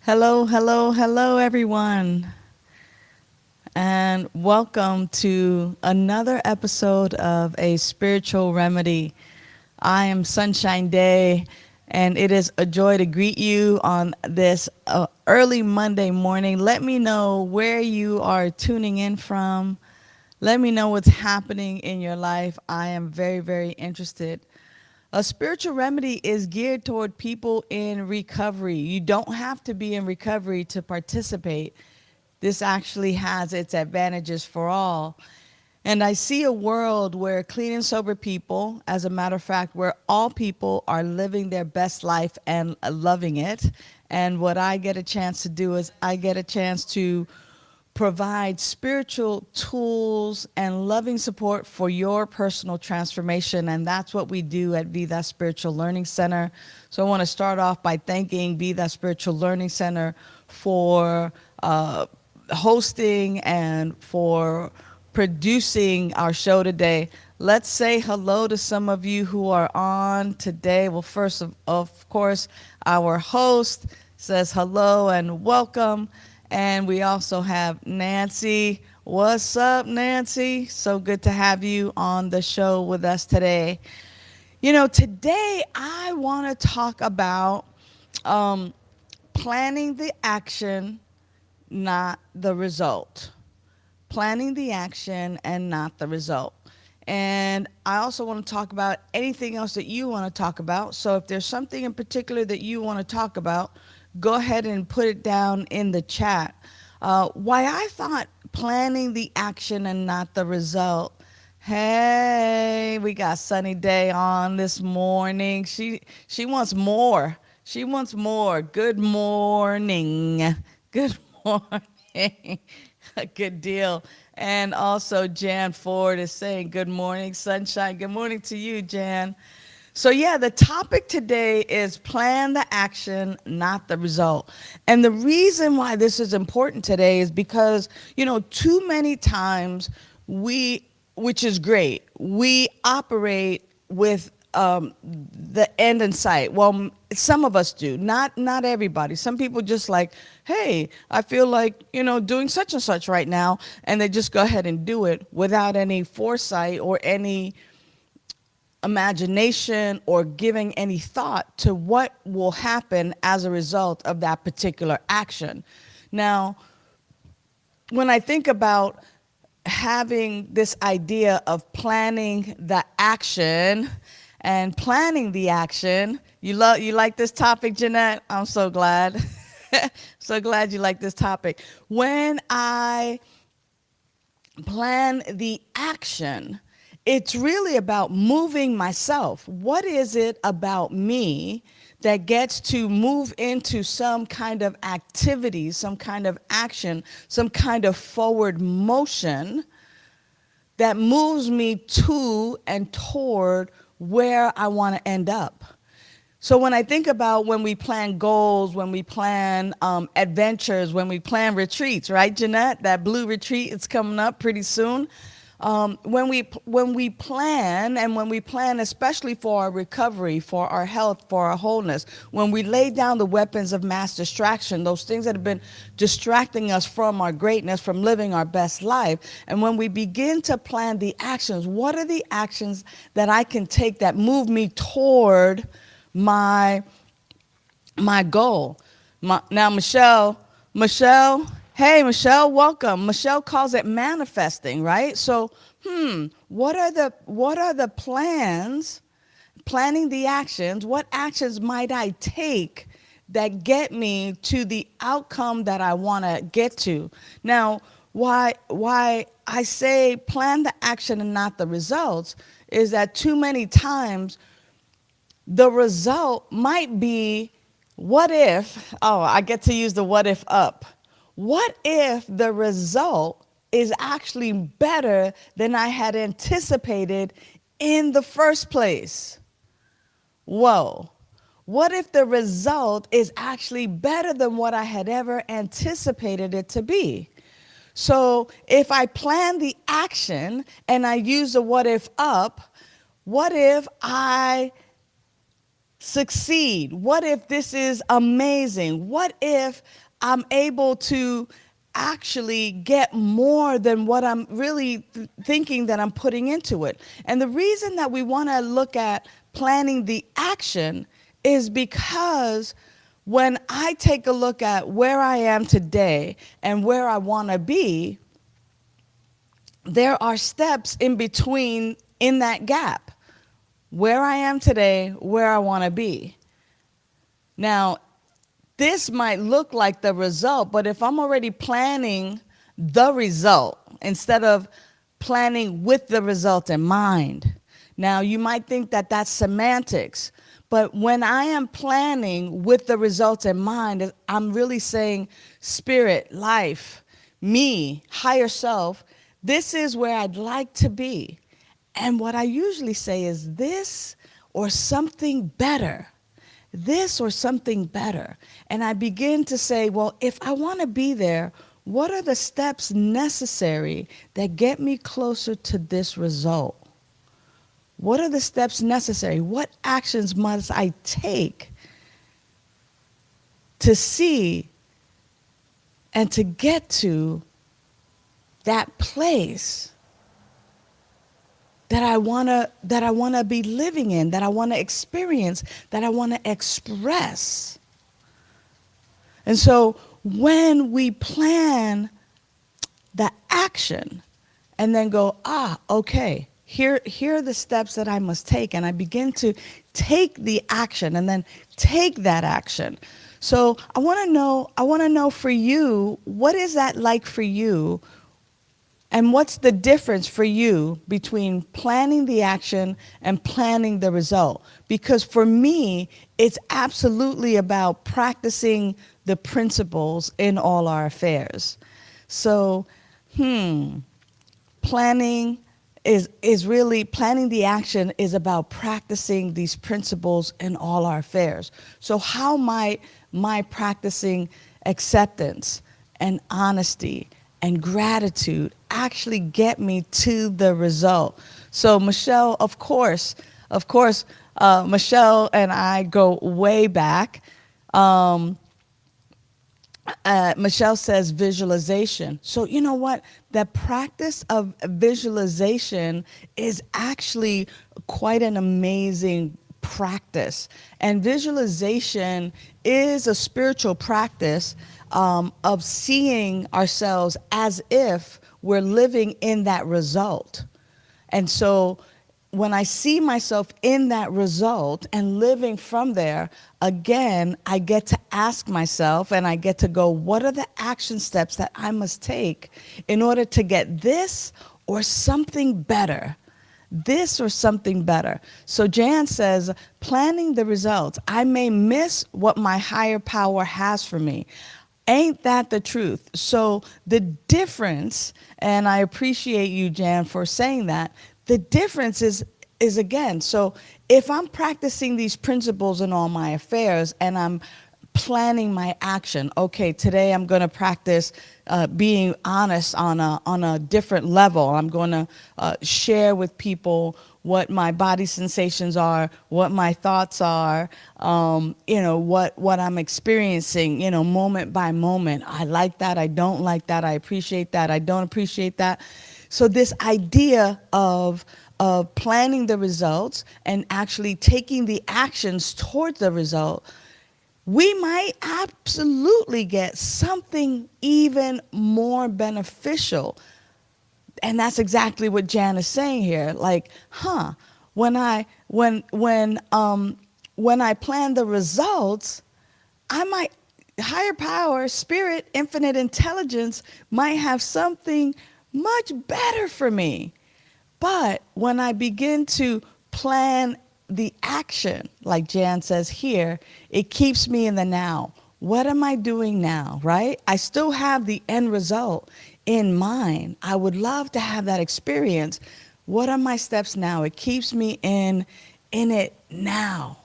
Hello, hello, hello, everyone, and welcome to another episode of A Spiritual Remedy. I am Sunshine Day, and it is a joy to greet you on this early Monday morning. Let me know where you are tuning in from. Let me know what's happening in your life. I am very, very interested. A spiritual remedy is geared toward people in recovery. You don't have to be in recovery to participate. This actually has its advantages for all. And I see a world where clean and sober people, as a matter of fact, where all people are living their best life and loving it. And what I get a chance to do is I get a chance to provide spiritual tools and loving support for your personal transformation. And that's what we do at Be That Spiritual Learning Center. So I want to start off by thanking Be That Spiritual Learning Center for hosting and for producing our show today. Let's say hello to some of you who are on today. Well, first of course, our host says hello and welcome. And we also have Nancy. What's up, Nancy? So good to have you on the show with us today. You know, today I want to talk about um, planning the action, not the result. Planning the action and not the result. And I also want to talk about anything else that you want to talk about. So if there's something in particular that you want to talk about, go ahead and put it down in the chat. Why I thought planning the action and not the result. Hey, we got Sunny Day on this morning. She wants more. She wants more. Good morning. Good morning. Good deal. And also Jan Ford is saying good morning, sunshine. Good morning to you, Jan. So yeah, the topic today is plan the action, not the result. And the reason why this is important today is because, you know, too many times which is great, we operate with the end in sight. Well, some of us do, not everybody. Some people just like, hey, I feel like, you know, doing such and such right now, and they just go ahead and do it without any foresight or any imagination or giving any thought to what will happen as a result of that particular action. Now, when I think about having this idea of planning the action and planning the action, you like this topic, Jeanette? I'm so glad. So glad you like this topic. When I plan the action, it's really about moving myself. What is it about me that gets to move into some kind of activity, some kind of action, some kind of forward motion that moves me to and toward where I want to end up? So when I think about when we plan goals, when we plan adventures, when we plan retreats, right, Jeanette? That blue retreat is coming up pretty soon. When we plan, and when we plan especially for our recovery, for our health, for our wholeness, when we lay down the weapons of mass distraction, those things that have been distracting us from our greatness, from living our best life, and when we begin to plan the actions, what are the actions that I can take that move me toward my goal? Now, Michelle, hey, Michelle, welcome. Michelle calls it manifesting, right? So, what are the plans, planning the actions? What actions might I take that get me to the outcome that I want to get to? Now, why I say plan the action and not the results is that too many times the result might be, what if, I get to use the what if up. What if the result is actually better than I had anticipated in the first place? Whoa. What if the result is actually better than what I had ever anticipated it to be? So if I plan the action and I use the what if up, what if I succeed? What if this is amazing? What if I'm able to actually get more than what I'm really thinking that I'm putting into it? And the reason that we want to look at planning the action is because when I take a look at where I am today and where I want to be, there are steps in between in that gap. Where I am today, where I want to be. Now, this might look like the result, but if I'm already planning the result instead of planning with the result in mind, now you might think that that's semantics, but when I am planning with the result in mind, I'm really saying spirit, life, me, higher self, this is where I'd like to be. And what I usually say is this or something better. This or something better. And I begin to say, well, if I want to be there, what are the steps necessary that get me closer to this result? What are the steps necessary? What actions must I take to see and to get to that place that I wanna be living in, that I wanna experience, that I wanna express? And so when we plan the action and then go, okay, here are the steps that I must take, and I begin to take the action and then take that action. So I wanna know for you, what is that like for you? And what's the difference for you between planning the action and planning the result? Because for me, it's absolutely about practicing the principles in all our affairs. So, planning is really, planning the action is about practicing these principles in all our affairs. So how might my practicing acceptance and honesty and gratitude actually get me to the result? So Michelle, of course, Michelle and I go way back. Michelle says visualization. So you know what? The practice of visualization is actually quite an amazing practice. And visualization is a spiritual practice of seeing ourselves as if we're living in that result. And so when I see myself in that result and living from there, again, I get to ask myself and I get to go, what are the action steps that I must take in order to get this or something better? This or something better. So Jan says, planning the results. I may miss what my higher power has for me. Ain't that the truth? So the difference, and I appreciate you, Jan, for saying that, the difference is again, so if I'm practicing these principles in all my affairs and I'm planning my action, okay, today I'm going to practice being honest on a different level. I'm going to share with people what my body sensations are, what my thoughts are, what I'm experiencing, moment by moment. I like that, I don't like that, I appreciate that, I don't appreciate that. So this idea of planning the results and actually taking the actions towards the result, we might absolutely get something even more beneficial. And that's exactly what Jan is saying here. Like, when I plan the results, I might, higher power, spirit, infinite intelligence might have something much better for me. But when I begin to plan the action, like Jan says here, it keeps me in the now. What am I doing now, right? I still have the end result in mind. I would love to have that experience. What are my steps now? It keeps me in it now.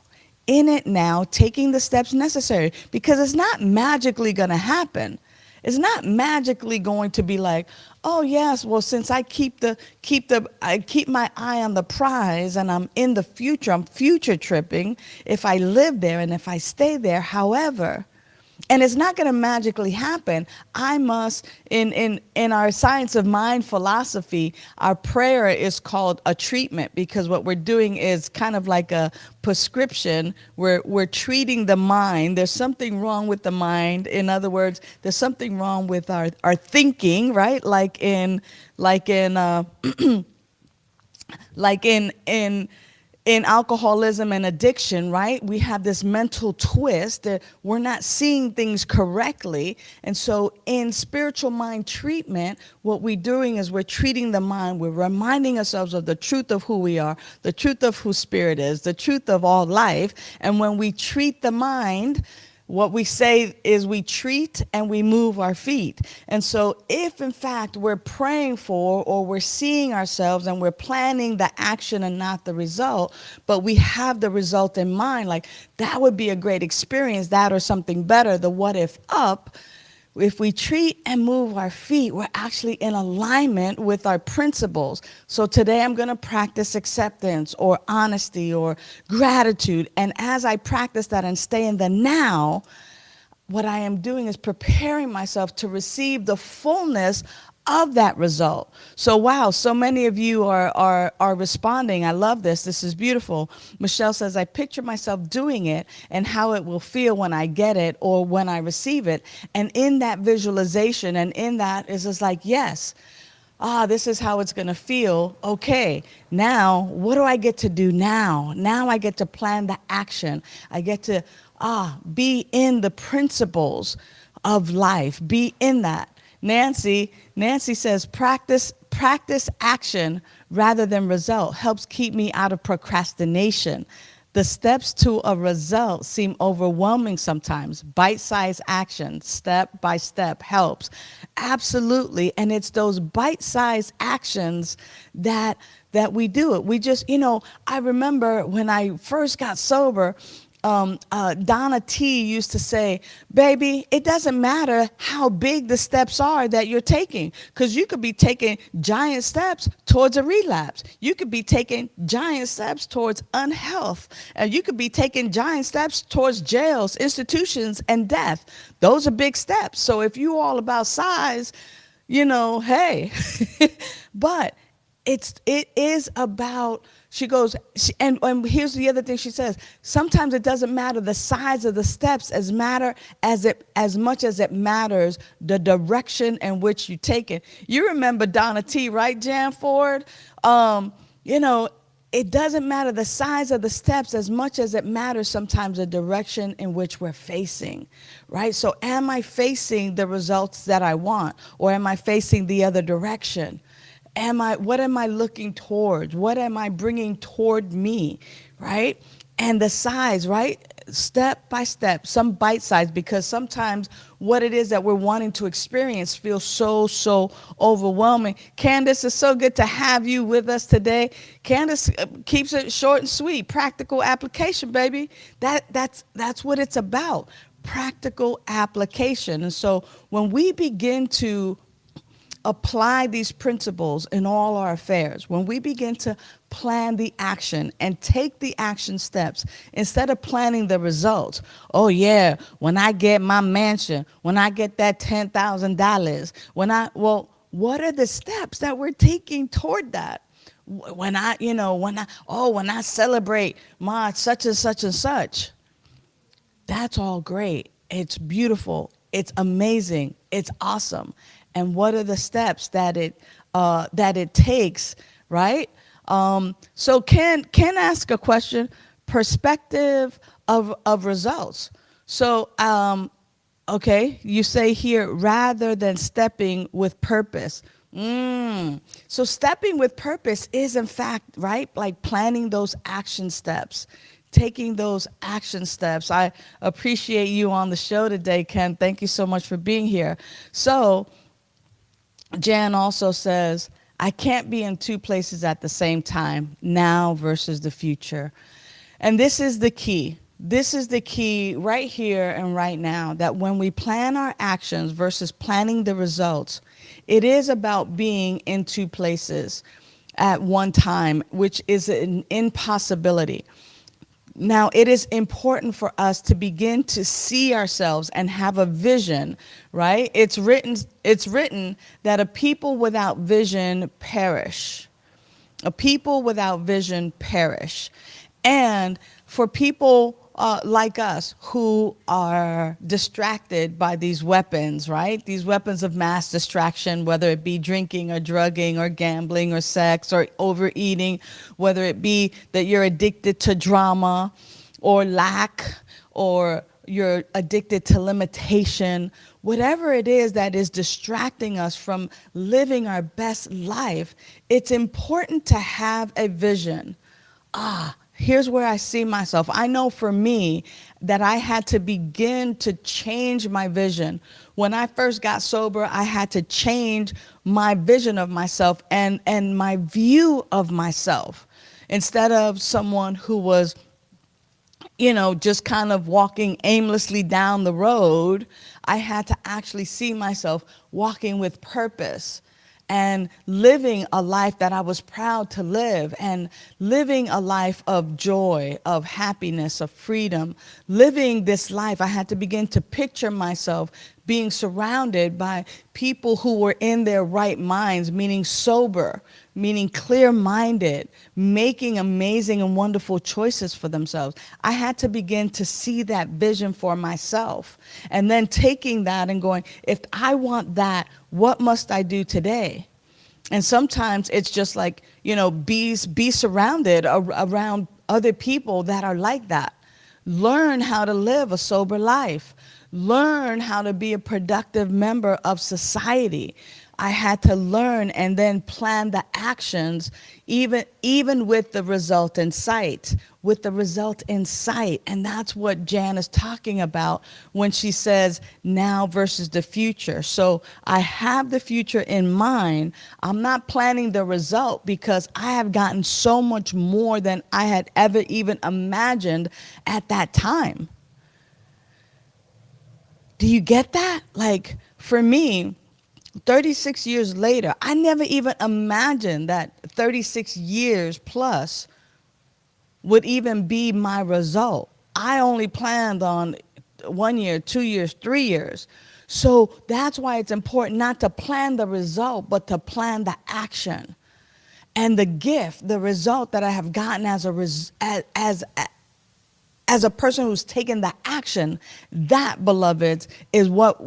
In it now, taking the steps necessary, because it's not magically going to happen. It's not magically going to be like, oh yes, well since I keep my eye on the prize and I'm in the future, I'm future tripping if I live there and if I stay there. However, and it's not going to magically happen. I must, in our science of mind philosophy, our prayer is called a treatment, because what we're doing is kind of like a prescription. We're treating the mind. There's something wrong with the mind. In other words, there's something wrong with our thinking, right? Like in like in alcoholism and addiction, right? We have this mental twist that we're not seeing things correctly. And so in spiritual mind treatment, what we're doing is we're treating the mind. We're reminding ourselves of the truth of who we are, the truth of who spirit is, the truth of all life. And when we treat the mind, what we say is we treat and we move our feet. And so if in fact we're praying for, or we're seeing ourselves and we're planning the action and not the result, but we have the result in mind, like that would be a great experience, that or something better, the what if up. If we treat and move our feet, we're actually in alignment with our principles. So today I'm going to practice acceptance or honesty or gratitude. And as I practice that and stay in the now, what I am doing is preparing myself to receive the fullness of that result. So wow, so many of you are responding. I love this. This is beautiful. Michelle says, I picture myself doing it and how it will feel when I get it or when I receive it. And in that visualization and in that is just like, yes, this is how it's going to feel. Okay, now what do I get to do now? Now I get to plan the action. I get to be in the principles of life, be in that. Nancy says, practice action rather than result helps keep me out of procrastination. The steps to a result seem overwhelming sometimes. Bite-sized action, step by step, helps. Absolutely, and it's those bite-sized actions that we do it. We just, I remember when I first got sober, Donna T used to say, baby, it doesn't matter how big the steps are that you're taking, because you could be taking giant steps towards a relapse. You could be taking giant steps towards unhealth. And you could be taking giant steps towards jails, institutions, and death. Those are big steps. So if you're all about size, hey, but it is about, she goes, and here's the other thing she says, sometimes it doesn't matter the size of the steps as much as it matters the direction in which you take it. You remember Donna T, right, Jan Ford? It doesn't matter the size of the steps as much as it matters sometimes the direction in which we're facing, right? So am I facing the results that I want, or am I facing the other direction? What am I looking towards? What am I bringing toward me, right? And the size, right? Step by step, some bite size, because sometimes what it is that we're wanting to experience feels so overwhelming. Candace, it's so good to have you with us today. Candace keeps it short and sweet, practical application, baby. That's what it's about, practical application. And so when we begin to apply these principles in all our affairs, when we begin to plan the action and take the action steps instead of planning the results. Oh yeah, when I get my mansion, when I get that $10,000, what are the steps that we're taking toward that? When I celebrate my such and such and such. That's all great. It's beautiful. It's amazing. It's awesome. And what are the steps that it takes, right? So Ken ask a question, perspective of results. So, okay, you say here, rather than stepping with purpose. So stepping with purpose is in fact, right, like planning those action steps, taking those action steps. I appreciate you on the show today, Ken. Thank you so much for being here. So Jan also says, I can't be in two places at the same time, now versus the future. And this is the key. This is the key right here and right now, that when we plan our actions versus planning the results, it is about being in two places at one time, which is an impossibility. Now, it is important for us to begin to see ourselves and have a vision, right? It's written that a people without vision perish. A people without vision perish. And for people like us who are distracted by these weapons, right? These weapons of mass distraction, whether it be drinking or drugging or gambling or sex or overeating, whether it be that you're addicted to drama or lack, or you're addicted to limitation, whatever it is that is distracting us from living our best life, it's important to have a vision. Here's where I see myself. I know for me that I had to begin to change my vision. When I first got sober, I had to change my vision of myself and my view of myself. Instead of someone who was, just kind of walking aimlessly down the road, I had to actually see myself walking with purpose and living a life that I was proud to live, and living a life of joy, of happiness, of freedom. Living this life, I had to begin to picture myself being surrounded by people who were in their right minds, meaning sober, meaning clear-minded, making amazing and wonderful choices for themselves. I had to begin to see that vision for myself, and then taking that and going, if I want that, what must I do today? And sometimes it's just like, be surrounded around other people that are like that. Learn how to live a sober life. Learn how to be a productive member of society. I had to learn and then plan the actions, even with the result in sight, And that's what Jan is talking about when she says now versus the future. So I have the future in mind. I'm not planning the result, because I have gotten so much more than I had ever even imagined at that time. Do you get that? Like, for me, 36 years later, I never even imagined that 36 years plus would even be my result. I only planned on 1 year, 2 years, 3 years. So that's why it's important not to plan the result, but to plan the action. And the gift, the result that I have gotten as a person who's taken the action, that, beloveds, is what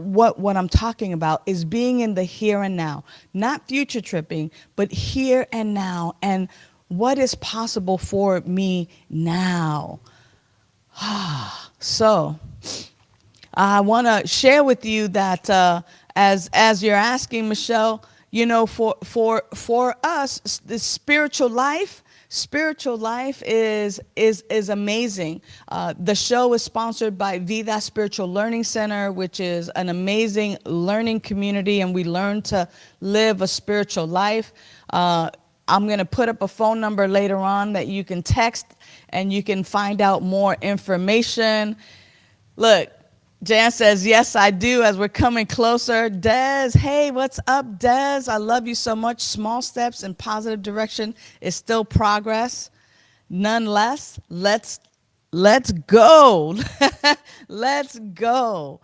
I'm talking about, is being in the here and now. Not future tripping, but here and now, and what is possible for me now. So I want to share with you that as you're asking, Michelle, for us, the spiritual life is amazing. The show is sponsored by Vida Spiritual Learning Center, which is an amazing learning community, and we learn to live a spiritual life. I'm going to put up a phone number later on that you can text, and you can find out more information. Look, Jan says, yes, I do, as we're coming closer. Des, hey, what's up, Des? I love you so much. Small steps in positive direction is still progress. Nonetheless, let's go. Let's go.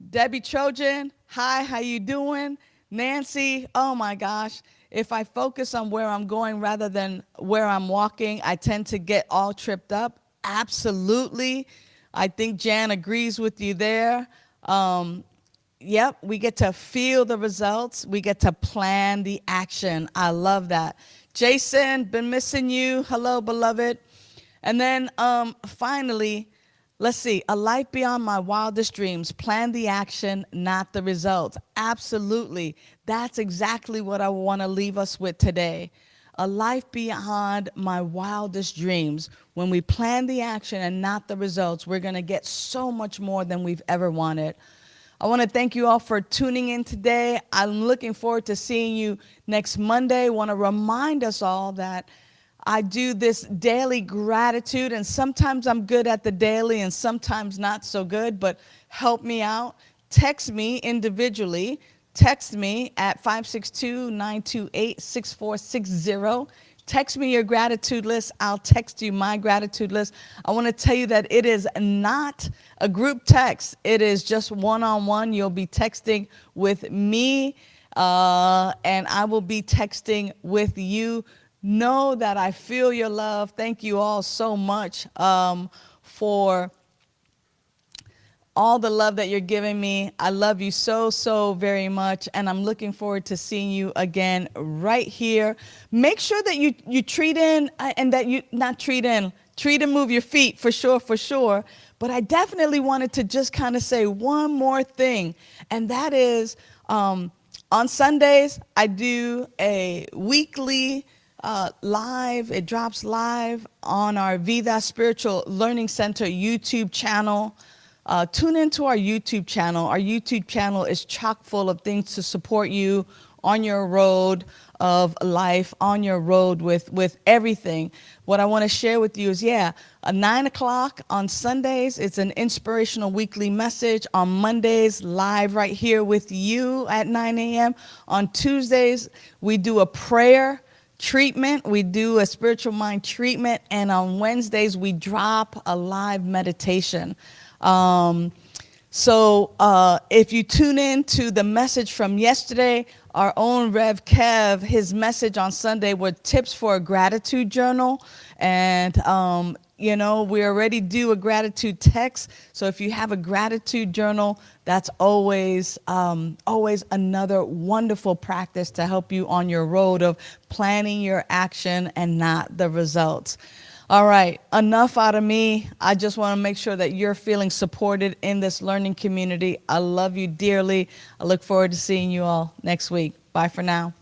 Debbie Trojan, hi, how you doing? Nancy, oh my gosh. If I focus on where I'm going rather than where I'm walking, I tend to get all tripped up. Absolutely. I think Jan agrees with you there. Yep, we get to feel the results. We get to plan the action. I love that. Jason, been missing you. Hello, beloved. And then finally, let's see, a life beyond my wildest dreams. Plan the action, not the results. Absolutely. That's exactly what I want to leave us with today. A life beyond my wildest dreams. When we plan the action and not the results, we're going to get so much more than we've ever wanted. I want to thank you all for tuning in today. I'm looking forward to seeing you next Monday. I want to remind us all that I do this daily gratitude, and sometimes I'm good at the daily and sometimes not so good, but help me out. Text me individually. Text me at 562-928-6460. Text me your gratitude list. I'll text you my gratitude list. I want to tell you that it is not a group text. It is just one-on-one. You'll be texting with me, and I will be texting with you. Know that I feel your love. Thank you all so much for all the love that you're giving me. I love you so, so very much, and I'm looking forward to seeing you again right here. Make sure that you treat in, and that you not treat in, treat and move your feet for sure, for sure. But I definitely wanted to just kind of say one more thing, and that is on Sundays, I do a weekly live. It drops live on our Vida Spiritual Learning Center YouTube channel. Tune into our YouTube channel. Our YouTube channel is chock full of things to support you on your road of life, on your road with everything. What I want to share with you is, 9 o'clock on Sundays, it's an inspirational weekly message. On Mondays, live right here with you at 9 a.m. On Tuesdays, we do a prayer treatment. We do a spiritual mind treatment. And on Wednesdays, we drop a live meditation. So if you tune in to the message from yesterday, our own Rev Kev, his message on Sunday were tips for a gratitude journal. And, we already do a gratitude text. So if you have a gratitude journal, that's always another wonderful practice to help you on your road of planning your action and not the results. All right, enough out of me. I just want to make sure that you're feeling supported in this learning community. I love you dearly. I look forward to seeing you all next week. Bye for now.